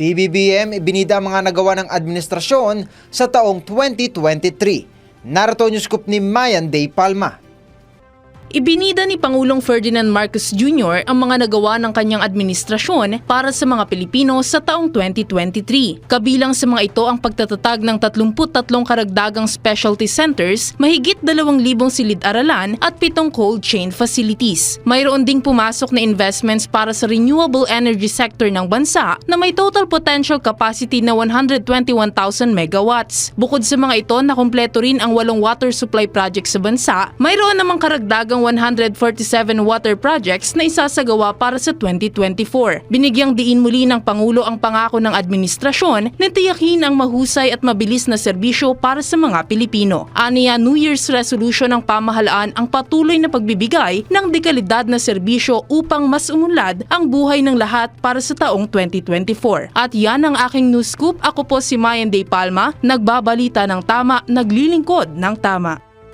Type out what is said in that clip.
PBBM ibinida ang mga nagawa ng administrasyon sa taong 2023. Narito ang news scoop ni Mayan Day Palma. Ibinida ni Pangulong Ferdinand Marcos Jr. ang mga nagawa ng kanyang administrasyon para sa mga Pilipino sa taong 2023. Kabilang sa mga ito ang pagtatatag ng 33 karagdagang specialty centers, mahigit 2,000 silid-aralan at 7 cold chain facilities. Mayroon ding pumasok na investments para sa renewable energy sector ng bansa na may total potential capacity na 121,000 megawatts. Bukod sa mga ito, nakumpleto rin ang 8 water supply projects sa bansa. Mayroon namang karagdagang 147 water projects na isasagawa para sa 2024. Binigyang diin muli ng Pangulo ang pangako ng administrasyon na tiyakin ang mahusay at mabilis na serbisyo para sa mga Pilipino. Aniya, New Year's resolution ng pamahalaan ang patuloy na pagbibigay ng dekalidad na serbisyo upang mas umunlad ang buhay ng lahat para sa taong 2024. At yan ang aking news scoop. Ako po si Mayan Day Palma, nagbabalita ng tama, naglilingkod ng tama.